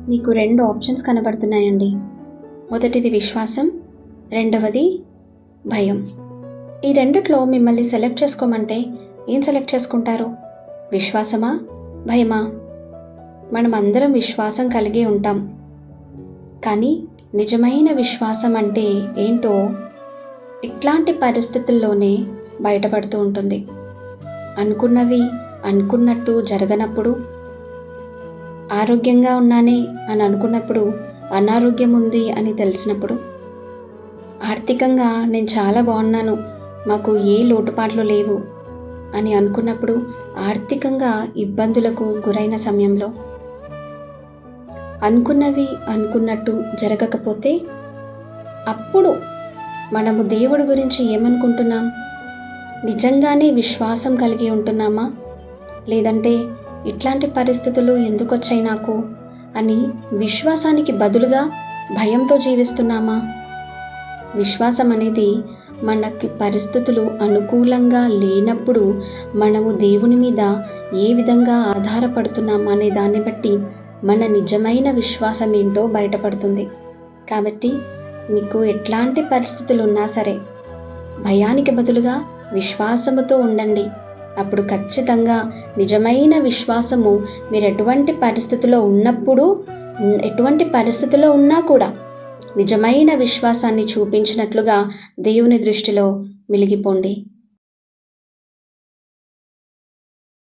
మీకు 2 ఆప్షన్స్ కనబడుతున్నాయండి. మొదటిది విశ్వాసం, రెండవది భయం. ఈ రెండిట్లో మిమ్మల్ని సెలెక్ట్ చేసుకోమంటే ఏం సెలెక్ట్ చేసుకుంటారు? విశ్వాసమా, భయమా? మనం అందరం విశ్వాసం కలిగి ఉంటాం, కానీ నిజమైన విశ్వాసం అంటే ఏంటో ఇట్లాంటి పరిస్థితుల్లోనే బయటపడుతూ ఉంటుంది. అనుకున్నవి అనుకున్నట్టు జరగనప్పుడు, ఆరోగ్యంగా ఉన్నానే అని అనుకున్నప్పుడు అనారోగ్యం ఉంది అని తెలిసినప్పుడు, ఆర్థికంగా నేను చాలా బాగున్నాను, మాకు ఏ లోటుపాట్లు లేవు అని అనుకున్నప్పుడు, ఆర్థికంగా ఇబ్బందులకు గురైన సమయంలో, అనుకున్నవి అనుకున్నట్టు జరగకపోతే అప్పుడు మనము దేవుడి గురించి ఏమనుకుంటున్నాం? నిజంగానే విశ్వాసం కలిగి ఉంటున్నామా? లేదంటే ఇట్లాంటి పరిస్థితులు ఎందుకు వచ్చాయి నాకు అని విశ్వాసానికి బదులుగా భయంతో జీవిస్తున్నామా? విశ్వాసం అనేది మనకి పరిస్థితులు అనుకూలంగా లేనప్పుడు మనము దేవుని మీద ఏ విధంగా ఆధారపడుతున్నాం అనే దాన్ని బట్టి మన నిజమైన విశ్వాసం ఏంటో బయటపడుతుంది. కాబట్టి మీకు ఎట్లాంటి పరిస్థితులు ఉన్నా సరే భయానికి బదులుగా విశ్వాసముతో ఉండండి. అప్పుడు ఖచ్చితంగా నిజమైన విశ్వాసము మీరు ఎటువంటి పరిస్థితిలో ఉన్నప్పుడు, ఎటువంటి పరిస్థితిలో ఉన్నా కూడా నిజమైన విశ్వాసాన్ని చూపించినట్లుగా దేవుని దృష్టిలో వెలిగిపోండి.